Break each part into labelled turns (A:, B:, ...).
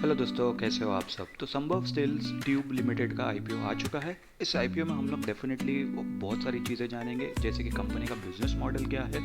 A: Hello दोस्तों, कैसे हो आप सब। तो संभव स्टील्स ट्यूब लिमिटेड का आईपीओ आ चुका है। इस आईपीओ में हम लोग डेफिनेटली बहुत सारी चीज़ें जानेंगे, जैसे कि कंपनी का बिजनेस मॉडल क्या है,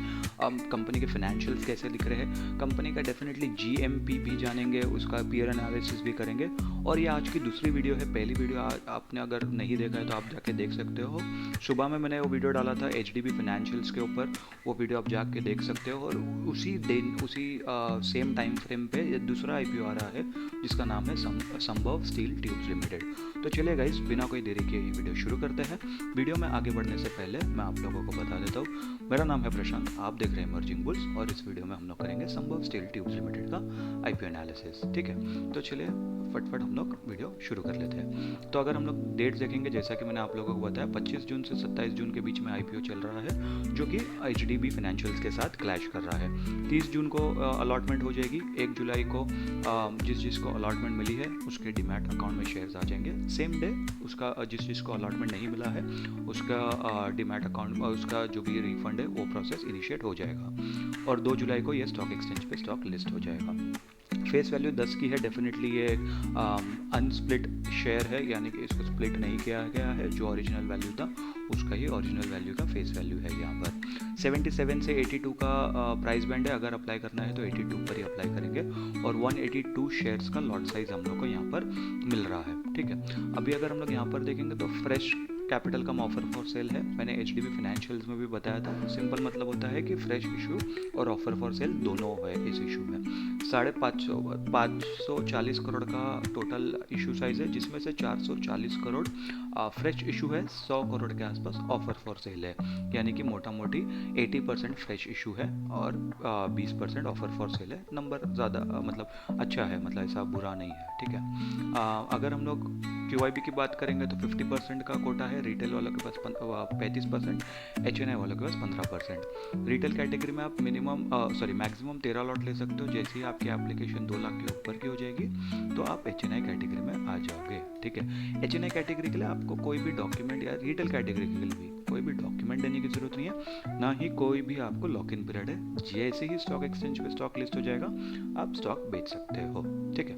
A: कंपनी के फाइनेंशियल्स कैसे दिख रहे हैं, कंपनी का डेफिनेटली जीएमपी भी जानेंगे, उसका पीयर एनालिसिस भी करेंगे। और ये आज की दूसरी वीडियो है। पहली वीडियो आपने अगर नहीं देखा है तो आप जाके देख सकते हो। सुबह में मैंने वो वीडियो डाला था एचडीबी फाइनेंशियल्स के ऊपर, वो वीडियो आप जाके देख सकते हो। और उसी दिन उसी सेम टाइम फ्रेम पे ये दूसरा आईपीओ आ रहा है जिसका नाम है संभव स्टील ट्यूब्स लिमिटेड। तो चलिए गाइस, बिना कोई देरी के ये वीडियो शुरू करते हैं। वीडियो में आगे बढ़ने से पहले मैं आप लोगों को बता देता हूँ, मेरा नाम है प्रशांत, आप देख रहे हैं इमर्जिंग बुल्स, और इस वीडियो में हम लोग करेंगे संभव स्टील ट्यूब्स लिमिटेड का आईपीओ एनालिसिस। ठीक है, तो चलिए फटफट हम लोग वीडियो शुरू कर लेते हैं। तो अगर हम लोग डेट्स देखेंगे, जैसा कि मैंने आप लोगों को बताया, 25 जून से 27 जून के बीच में आईपीओ चल रहा है, जो कि एचडीबी फाइनेंशियल्स के साथ क्लैश कर रहा है। 30 जून को अलॉटमेंट हो जाएगी। 1 जुलाई को जिसको अलॉटमेंट मिली है उसके डीमैट अकाउंट में शेयर्स आ जाएंगे। सेम डे उसका जिसको अलॉटमेंट नहीं मिला है उसका डीमैट अकाउंट, उसका जो भी रिफंड है वो प्रोसेस इनिशिएट हो जाएगा। और 2 जुलाई को ये स्टॉक एक्सचेंज पे स्टॉक लिस्ट हो जाएगा। फेस वैल्यू 10 की है। डेफिनेटली ये अनस्प्लिट शेयर है, यानी कि इसको स्प्लिट नहीं किया गया है। जो ओरिजिनल वैल्यू था उसका ही ओरिजिनल वैल्यू का फेस वैल्यू है यहाँ पर। 77 से 82 का प्राइस बैंड है। अगर अप्लाई करना है तो 82 पर ही अप्लाई करेंगे। और 182 शेयर्स का लॉट साइज हम लोग को यहाँ पर मिल रहा है। ठीक है, अभी अगर हम लोग यहाँ पर देखेंगे तो fresh capital come offer for sale है। मैंने एचडीबी फाइनेंशियल्स में भी बताया था। सिंपल मतलब होता है कि फ्रेश इशू और ऑफर फॉर सेल दोनों है इस इशू में। 540 करोड़ का टोटल इशू साइज है, जिसमें से 440 करोड़ फ्रेश इशू है, 100 करोड़ के आसपास ऑफर फॉर सेल है। यानी कि मोटा मोटी 80% फ्रेश इशू है और 20% ऑफर फॉर सेल है। नंबर ज़्यादा मतलब अच्छा है, मतलब ऐसा बुरा नहीं है। ठीक है, अगर हम लोग क्यूआईबी की बात करेंगे तो 50% का कोटा है। रिटेल वालों के पास 35%, एचएनआई वालों के पास 15%। रिटेल कैटेगरी में आप मैक्सिमम 13 लॉट ले सकते हो। जैसे ही आपकी एप्लीकेशन 2 लाख के ऊपर की हो जाएगी तो आप एचएनआई कैटेगरी में आ जाओगे। ठीक है, एचएनआई कैटेगरी के लिए आपको कोई भी डॉक्यूमेंट, या रिटेल कैटेगरी के लिए भी कोई भी डॉक्यूमेंट देने की जरूरत नहीं है, ना ही कोई भी आपको लॉक इन पीरियड है। जैसे ही स्टॉक एक्सचेंज पे स्टॉक लिस्ट हो जाएगा आप स्टॉक बेच सकते हो। ठीक है,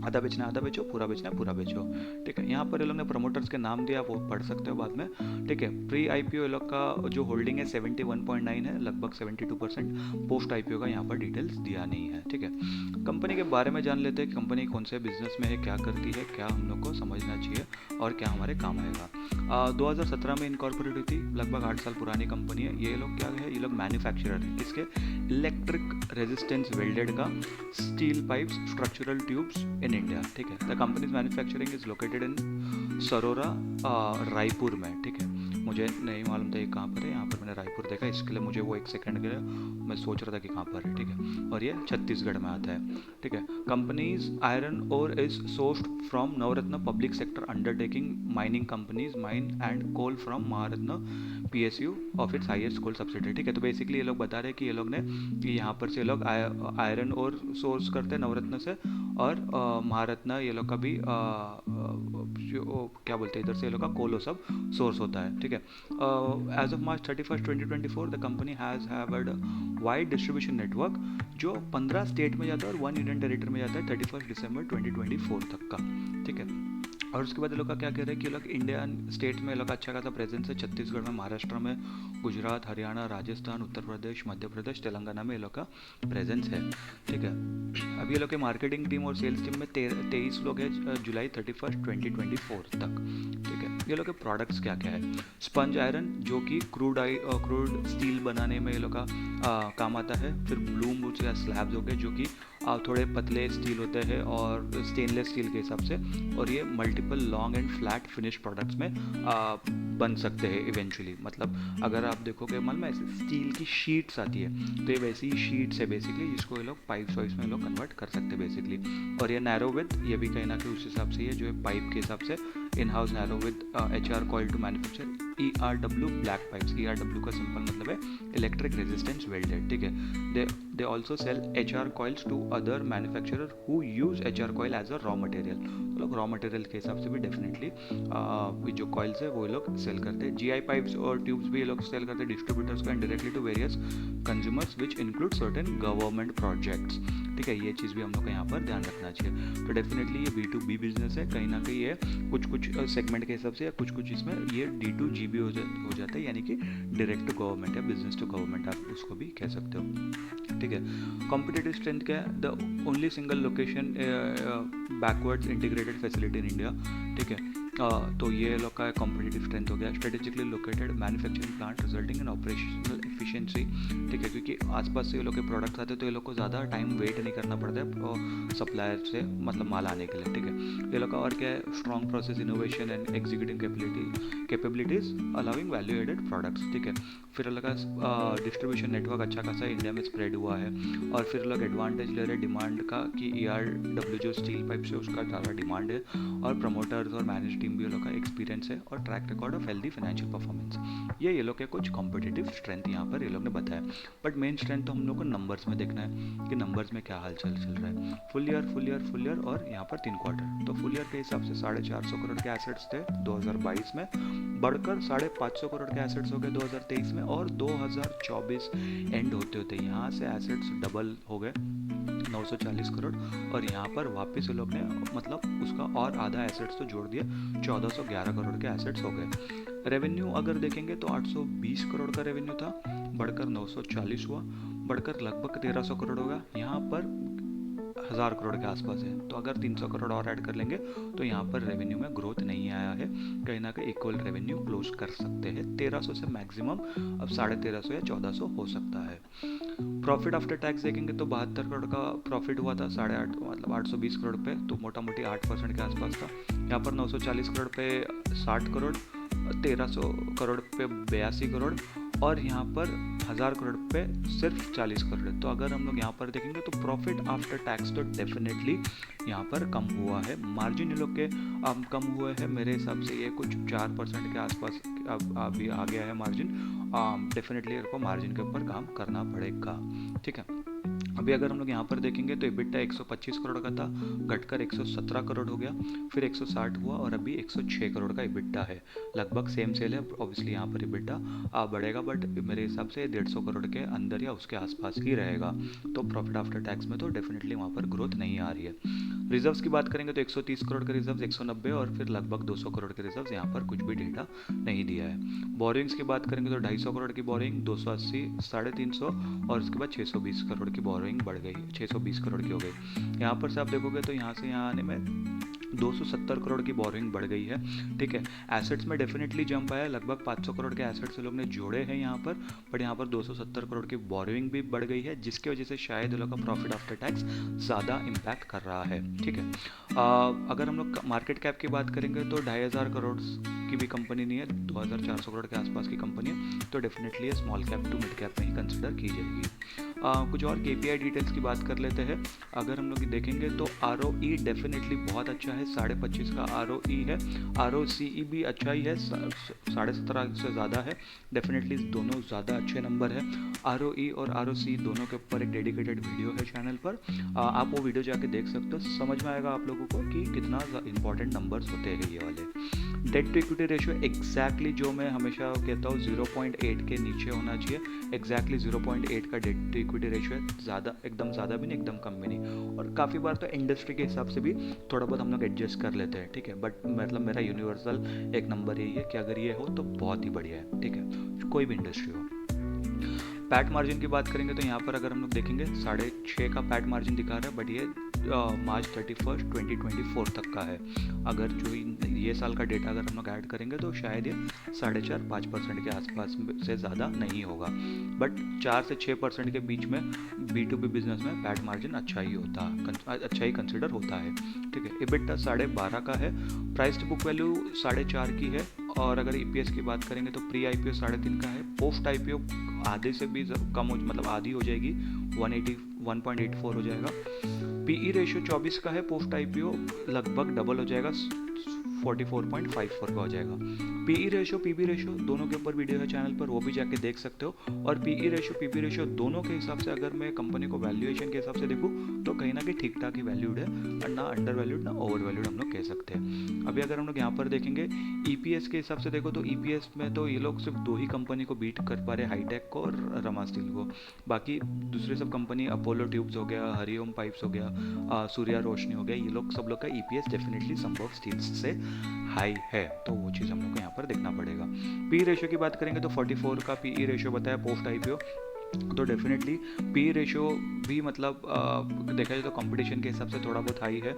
A: आधा बेचना आधा बेचो, पूरा बेचना पूरा बेचो। ठीक है, यहाँ पर ये लोग ने प्रमोटर्स के नाम दिया, वो पढ़ सकते हो बाद में। ठीक है, प्री आईपीओ ये लोग का जो होल्डिंग है 71.9 है, लगभग 72%। पोस्ट आईपीओ का यहाँ पर डिटेल्स दिया नहीं है। ठीक है, कंपनी के बारे में जान लेते हैं। कंपनी कौन से बिजनेस में है, क्या करती है, क्या हम लोग को समझना चाहिए और क्या हमारे काम आएगा। 2017 में इनकॉर्पोरेट हुई थी, लगभग 8 साल पुरानी कंपनी है। ये लोग क्या है, ये लोग मैन्युफैक्चरर है किसके, इलेक्ट्रिक रेजिस्टेंस वेल्डेड का steel pipes structural tubes in India. ठीक है, the companies manufacturing is located in Sarora, Raipur में। ठीक है, मुझे नहीं मालूम था ये कहाँ पर है। यहाँ पर मैंने रायपुर देखा, इसके लिए मुझे वो 1 सेकंड के लिए मैं सोच रहा था कि कहाँ पर है। ठीक है, और ये छत्तीसगढ़ में आता है। ठीक है, companies iron ore is sourced from Navratna public sector undertaking, mining companies mine and coal from Maharatna PSU of its highest coal subsidiary. ठीक है, तो बेसिकली ये लोग बता रहे हैं कि ये लोग ने कि यहाँ पर से ये लोग आयरन और सोर्स करते हैं नवरत्न से, और महारत्न ये लोग का भी क्या बोलते हैं इधर से ये लोग का कोलो सब सोर्स होता है। ठीक है, as of March 31, 2024 the company has had wide distribution network, जो 15 स्टेट में जाता है और 1 यूनियन टेरिटरी में जाता है 31 दिसंबर 2024 तक का। ठीक है, और उसके बाद ये लोग का क्या कह रहे हैं कि ये लोग इंडियन स्टेट में ये लोग का अच्छा खासा प्रेजेंस है। छत्तीसगढ़ में, महाराष्ट्र में, गुजरात, हरियाणा, राजस्थान, उत्तर प्रदेश, मध्य प्रदेश, तेलंगाना में ये लोग का प्रेजेंस है। ठीक है, अभी ये लोग के मार्केटिंग टीम और सेल्स टीम में 23 लोग हैं जुलाई 31, 2024 तक। ठीक है, ये लोग के प्रोडक्ट्स क्या क्या है। स्पंज आयरन, जो कि क्रूड स्टील बनाने में ये लोग का काम आता है। फिर ब्लूम वुड्स या स्लैब्स हो गए, जो कि थोड़े पतले स्टील होते हैं और स्टेनलेस स्टील के हिसाब से, और ये multiple long and flat finish products में बन सकते हैं इवेंचुअली। मतलब अगर आप देखोगे, मालूम है ऐसे स्टील की शीट्स आती है, तो ये वैसी ही शीट्स है बेसिकली, जिसको ये लोग पाइप्स वाइप्स में लोग कन्वर्ट कर सकते हैं बेसिकली। और ये नैरो विथ, ये भी कहीं ना कहीं उस हिसाब से, ये जो है पाइप के हिसाब से in house narrow with HR coil to manufacture ERW black pipes. ERW का सिंपल मतलब है इलेक्ट्रिक रेजिस्टेंस वेल्डेड। ठीक है, they also sell HR coils to other manufacturer who use HR coil as a raw material। तो लोग raw material के हिसाब से भी डेफिनेटली जो कॉइल्स है वो ये लोग सेल करते हैं। GI पाइप्स और ट्यूब्स भी ये लोग सेल करते हैं डिस्ट्रीब्यूटर्स को and directly to various consumers which include certain government projects. ठीक है, ये चीज़ भी हम लोग को यहाँ पर ध्यान रखना चाहिए। तो डेफिनेटली ये B2B बिजनेस है, कहीं ना कहीं ये कुछ सेगमेंट के हिसाब से या कुछ इसमें ये D2G भी हो जाता है, यानी कि डायरेक्ट टू गवर्नमेंट या बिजनेस टू गवर्नमेंट आप उसको भी कह सकते हो। ठीक है, कॉम्पिटिटिव स्ट्रेंथ क्या है? The only single location backwards integrated facility in India. ठीक है, तो ये लोग का कॉम्पिटिटिव स्ट्रेंथ हो गया। Strategically located manufacturing plant resulting in operational efficiency. ठीक है, क्योंकि आसपास से ये लोग के प्रोडक्ट्स आते हैं तो ये लोग को ज़्यादा टाइम वेट नहीं करना पड़ता है सप्लायर से मतलब माल आने के लिए। ठीक है, ये लोग का और क्या है? Strong process innovation and executing capabilities allowing value added products. ठीक है, फिर ये लोग का डिस्ट्रीब्यूशन नेटवर्क अच्छा खासा इंडिया में स्प्रेड हुआ है, और फिर लोग एडवांटेज ले रहे डिमांड का कि ERW जो स्टील पाइप से उसका ज़्यादा डिमांड है, और प्रमोटर्स और मैनेज टीम भी ये लोग का एक्सपीरियंस है, और track record of healthy financial performance. ये लोग के कुछ कॉम्पिटिटिव स्ट्रेंथ यहाँ पर ये लोग ने बताया। बट मेन स्ट्रेंथ तो हम लोग को नंबर्स में देखना है कि नंबर्स में क्या हाल चल रहा है। फुल ईयर और यहाँ पर 3 क्वार्टर। तो फुल ईयर के हिसाब से 450 करोड़ के एसेट्स थे 2022 में, बढ़कर 550 करोड़ के एसेट्स हो गए 2023 में, और 2024 एंड होते होते यहाँ से एसेट्स डबल हो गए 940 करोड़, और यहाँ पर वापस ये लोग ने मतलब उसका और आधा एसेट्स तो जोड़ दिया 1411 करोड़ के एसेट्स हो गए। रेवेन्यू अगर देखेंगे तो 820 करोड़ का रेवेन्यू था, बढ़कर 940 हुआ, बढ़कर लगभग 1300 करोड़ होगा। यहाँ पर 1000 करोड़ के आसपास है, तो अगर 300 करोड़ और ऐड कर लेंगे तो यहाँ पर रेवेन्यू में ग्रोथ नहीं आया है, कहीं ना कहीं इक्वल रेवेन्यू क्लोज कर सकते हैं 1300 से मैक्सिमम अब 1350 या 1400 हो सकता है। प्रॉफिट आफ्टर टैक्स देखेंगे तो 72 करोड़ का प्रॉफिट हुआ था 8.5 मतलब 820 करोड़ पे, तो मोटा मोटी 8% के आसपास था। यहाँ पर 940 करोड़ पे 60 करोड़, 1300 करोड़ पे 82 करोड़, और यहाँ पर 1000 करोड़ पे सिर्फ 40 करोड़ है। तो अगर हम लोग यहाँ पर देखेंगे तो प्रॉफिट आफ्टर टैक्स तो डेफिनेटली यहाँ पर कम हुआ है। मार्जिन ये लोग के कम हुए हैं, मेरे हिसाब से ये कुछ 4% के आसपास अभी आ गया है मार्जिन। डेफिनेटली इनको मार्जिन के ऊपर काम करना पड़ेगा। ठीक है, अभी अगर हम लोग यहाँ पर देखेंगे तो EBITDA 125 करोड़ का था, घटकर 117 करोड़ हो गया, फिर 160 हुआ, और अभी 106 करोड़ का EBITDA है। लगभग सेम सेल है, ऑब्वियसली यहाँ पर EBITDA बढ़ेगा, बट मेरे हिसाब से 150 करोड़ के अंदर या उसके आसपास ही रहेगा। तो प्रॉफिट आफ्टर टैक्स में तो डेफिनेटली वहाँ पर ग्रोथ नहीं आ रही है। रिजर्व्स की बात करेंगे तो 130 करोड़ के रिजर्व, 190, और फिर लगभग 200 करोड़ के रिजर्व, यहाँ पर कुछ भी डेटा नहीं दिया है। बोरिंग्स की बात करेंगे तो 250 करोड़ की बोरिंग, 280, 350, और उसके बाद 620 करोड़ की बोरिंग बढ़ गई, 620 करोड़ की हो गई। यहाँ पर से आप देखोगे तो यहाँ से यहाँ आने में 270 करोड़ की बोरिंग बढ़ गई है। ठीक है, एसेट्स में डेफिनेटली जंप आया, लगभग 500 करोड़ के एसेट्स लोग ने जोड़े हैं यहाँ पर, बट यहाँ पर 270 करोड़ की बोरिंग भी बढ़ गई है, जिसकी वजह से शायद लोग का प्रॉफिट आफ्टर टैक्स ज़्यादा इम्पैक्ट कर रहा है। ठीक है, अगर हम लोग मार्केट कैप की बात करेंगे तो 2500 करोड़ की भी कंपनी नहीं है, 2400 करोड़ के आसपास की कंपनी है, तो definitely small cap to mid cap में ही कंसिडर की जाएगी। कुछ और KPI डिटेल्स की बात कर लेते हैं। अगर हम लोग देखेंगे तो ROE डेफिनेटली बहुत अच्छा है, 25.5 का ROE है, ROCE भी अच्छा ही है, 17.5 से ज़्यादा है, डेफिनेटली दोनों ज़्यादा अच्छे नंबर है। ROE और ROCE दोनों के ऊपर एक डेडिकेटेड वीडियो है चैनल पर, आप वो वीडियो जाके देख सकते हो, समझ में आएगा आप लोगों को कि कितना इंपॉर्टेंट नंबर्स होते हैं ये वाले। Debt to equity ratio exactly जो मैं हमेशा कहता हूँ 0.8 के नीचे होना चाहिए, एग्जैक्टली 0.8 का डेट टू इक्विटी रेशियो है, ज़्यादा एकदम ज़्यादा भी नहीं एकदम कम भी नहीं, और काफ़ी बार तो इंडस्ट्री के हिसाब से भी थोड़ा बहुत हम लोग एडजस्ट कर लेते हैं। ठीक है, बट मतलब मेरा यूनिवर्सल एक नंबर यही है कि अगर ये हो तो बहुत ही बढ़िया है। ठीक है, कोई भी इंडस्ट्री हो। पैट मार्जिन की बात करेंगे तो यहाँ पर अगर हम लोग देखेंगे 6.5 का पैट मार्जिन दिखा रहा है, बट ये मार्च 31, 2024 तक का है। अगर जो ये साल का डेटा अगर हम लोग ऐड करेंगे तो शायद ये 4.5-5% के आसपास से ज़्यादा नहीं होगा, बट 4 से 6% के बीच में B2B बिजनेस में पैट मार्जिन अच्छा ही कंसिडर होता है। ठीक है, EBITDA 12.5 का है, प्राइस टू बुक वैल्यू 4.5 की है, और अगर EPS की बात करेंगे तो प्री IPO 3.5 का है, पोस्ट IPO आधे से भी कम मतलब आधी हो जाएगी, 1.84 हो जाएगा। PE रेशियो 24 का है, पोस्ट IPO लगभग डबल हो जाएगा, 44.54 का हो जाएगा। पीई रेशो पीबी रेशो दोनों के ऊपर वीडियो है चैनल पर, वो भी जाके देख सकते हो। और पीई रेशो पीबी रेशो दोनों के हिसाब से अगर मैं कंपनी को वैल्यूएशन के हिसाब से देखूँ तो कहीं ना कहीं ठीक ठाक ही वैल्यूड है, और ना अंडर वैल्यूड ना ओवर वैल्यूड हम लोग कह सकते हैं। अभी अगर हम लोग यहाँ पर देखेंगे ईपीएस के हिसाब से देखो तो ईपीएस में तो ये लोग सिर्फ दो ही कंपनी को बीट कर पा रहे, हाईटेक को और रमा स्टील को। बाकी दूसरे सब कंपनी अपोलो ट्यूब्स हो गया, हरिओम पाइप्स हो गया, सूर्या रोशनी हो गया, ये लोग सब लोग का ईपीएस डेफिनेटली संभव स्टील्स से हाई है, तो वो चीज़ हम लोग को यहाँ पर देखना पड़ेगा। पी रेशियो की बात करेंगे तो 44 का पी रेशियो बताया पोस्ट आईपीओ, तो डेफिनेटली पी रेशियो भी मतलब देखा जाए तो कंपटीशन के हिसाब से थोड़ा बहुत हाई है।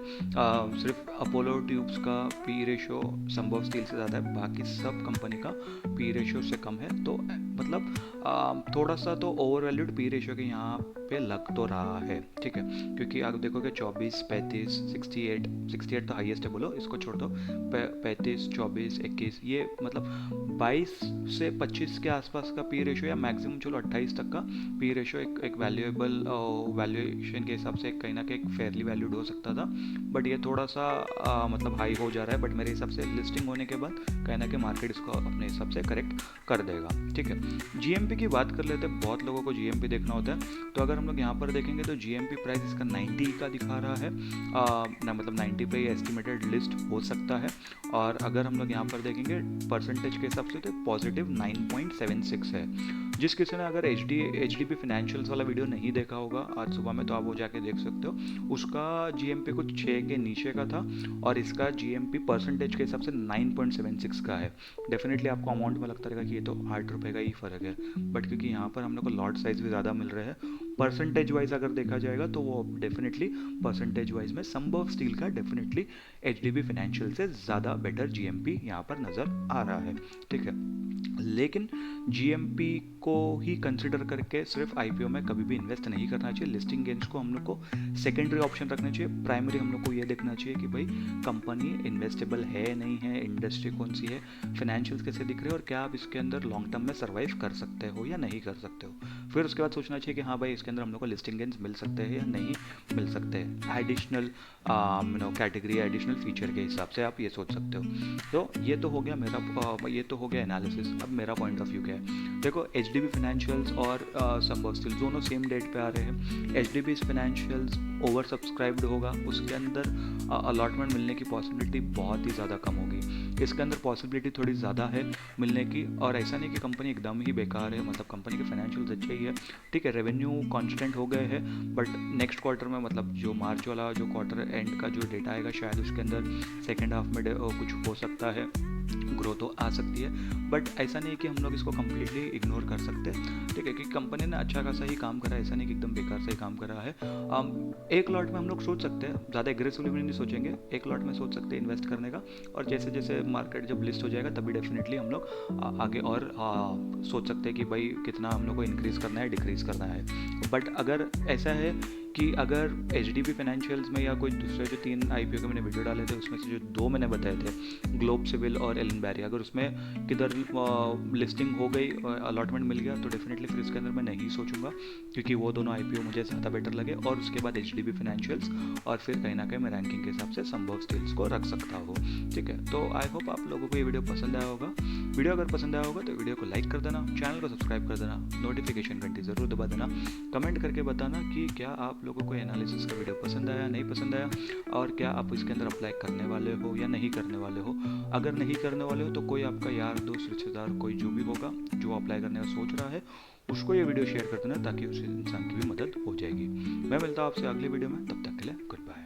A: सिर्फ अपोलो ट्यूब्स का पी रेशियो संभव स्टील से ज़्यादा है, बाकी सब कंपनी का पी रेशियो से कम है। तो मतलब थोड़ा सा तो ओवर वैल्यूड पी रेशियो के यहाँ पे लग तो रहा है, ठीक है, क्योंकि आप देखोगे 24, 35, 68, 68 तो हाईएस्ट है, बोलो इसको छोड़ दो, 35, 24, 21, ये मतलब 22 से 25 के आसपास का पी रेशियो या मैक्सिमम चलो 28 तक का पी रेशियो एक वैल्यूएबल वैल्यूएशन के हिसाब से कहीं ना कहीं फेयरली वैल्यूड हो सकता था। बट ये थोड़ा सा मतलब हाई हो जा रहा है, बट मेरे हिसाब से लिस्टिंग होने के बाद कहीं ना कहीं मार्केट इसको अपने हिसाब से करेक्ट कर देगा, ठीक है। जीएमपी की बात कर लेते हैं, बहुत लोगों को जीएमपी देखना होता है, तो अगर हम लोग यहाँ पर देखेंगे तो जीएमपी प्राइस इसका 90 का दिखा रहा है, ना मतलब 90 पे एस्टिमेटेड लिस्ट हो सकता है। और अगर हम लोग यहाँ पर देखेंगे परसेंटेज के हिसाब से तो पॉजिटिव 9.76 है। जिस किसी ने अगर एच डी पी फाइनेंशियल्स वाला वीडियो नहीं देखा होगा आज सुबह में, तो आप वो जाके देख सकते हो। उसका जीएमपी कुछ 6 के नीचे का था और इसका जीएमपी परसेंटेज के हिसाब से 9.76 का है। डेफिनेटली आपको अमाउंट में लगता रहेगा कि ये तो 8 रुपये का ही फ़र्क है, बट क्योंकि यहाँ पर हम लोग को लॉट साइज भी ज़्यादा मिल रहे हैं, परसेंटेज वाइज अगर देखा जाएगा तो वो डेफिनेटली परसेंटेज वाइज में संभव स्टील का डेफिनेटली एचडीबी फाइनेंशियल से ज़्यादा बेटर जीएमपी यहाँ पर नज़र आ रहा है, ठीक है। लेकिन जीएमपी को ही कंसिडर करके सिर्फ आईपीओ में कभी भी इन्वेस्ट नहीं करना चाहिए। लिस्टिंग गेन्स को हम लोग को सेकेंडरी ऑप्शन रखना चाहिए, प्राइमरी हम लोग को ये देखना चाहिए कि भाई कंपनी इन्वेस्टेबल है नहीं है, इंडस्ट्री कौन सी है, फाइनेंशियल्स कैसे दिख रहे हैं और क्या आप इसके अंदर लॉन्ग टर्म में सर्वाइव कर सकते हो या नहीं कर सकते हो। फिर उसके बाद सोचना चाहिए कि हाँ भाई इसके अंदर हम लोग को लिस्टिंग गेन्स मिल सकते हैं या नहीं मिल सकते हैं, एडिशनल कैटेगरी एडिशनल फीचर के हिसाब से आप ये सोच सकते हो। तो ये तो हो गया मेरा ये तो हो गया एनालिसिस। अब मेरा पॉइंट ऑफ व्यू क्या है, देखो एचडीबी फाइनेंशियल्स और संभव स्टील दोनों सेम डेट पे आ रहे हैं। एचडीबी फाइनेंशियल्स ओवर सब्सक्राइब्ड होगा, उसके अंदर अलॉटमेंट मिलने की पॉसिबिलिटी बहुत ही ज़्यादा कम होगी। इसके अंदर पॉसिबिलिटी थोड़ी ज़्यादा है मिलने की, और ऐसा नहीं कि कंपनी एकदम ही बेकार है, मतलब कंपनी के फाइनेंशियल्स अच्छे ही है, ठीक है, रेवेन्यू कांस्टेंट हो गए हैं, बट नेक्स्ट क्वार्टर में मतलब जो मार्च वाला जो क्वार्टर एंड का जो डेटा आएगा शायद उसके अंदर सेकेंड हाफ में कुछ हो सकता है, ग्रोथ तो आ सकती है, बट ऐसा नहीं है कि हम लोग इसको कम्प्लीटली इग्नोर कर सकते, ठीक है, कि कंपनी ने अच्छा खासा ही काम करा है, ऐसा नहीं कि एकदम बेकार से ही काम करा है। एक लॉट में हम लोग सोच सकते हैं, ज़्यादा एग्रेसिवली भी नहीं सोचेंगे, एक लॉट में सोच सकते हैं इन्वेस्ट करने का, और जैसे जैसे मार्केट जब लिस्ट हो जाएगा तभी डेफिनेटली हम लोग आगे और सोच सकते हैं कि भाई कितना हम लोग को इंक्रीज़ करना है डिक्रीज़ करना है। बट अगर ऐसा है कि अगर एचडीबी फाइनेंशियल्स में या कोई दूसरे जो 3 आईपीओ के मैंने वीडियो डाले थे उसमें से जो 2 मैंने बताए थे, ग्लोब सिविल और एलन बैरी, अगर उसमें किधर लिस्टिंग हो गई अलॉटमेंट मिल गया तो डेफिनेटली फिर इसके अंदर मैं नहीं सोचूंगा, क्योंकि वो दोनों आईपीओ मुझे ज़्यादा बेटर लगे, और उसके बाद एचडीबी फाइनेंशियल्स, और फिर कहीं ना कहीं मैं रैंकिंग के हिसाब से संभव स्टील्स को रख सकता हूँ, ठीक है। तो आई होप आप लोगों को ये वीडियो पसंद आया होगा। वीडियो अगर पसंद आया होगा तो वीडियो को लाइक कर देना, चैनल को सब्सक्राइब कर देना, नोटिफिकेशन घंटी ज़रूर दबा देना, कमेंट करके बताना कि क्या आप लोगों को एनालिसिस का वीडियो पसंद आया नहीं पसंद आया, और क्या आप इसके अंदर अप्लाई करने वाले हो या नहीं करने वाले हो। अगर नहीं करने वाले हो तो कोई आपका यार दोस्त रिश्तेदार कोई जो भी होगा जो अप्लाई करने का सोच रहा है उसको ये वीडियो शेयर कर देना, ताकि उस इंसान की भी मदद हो जाएगी। मैं मिलता हूँ आपसे अगली वीडियो में, तब तक के लिए गुड बाय।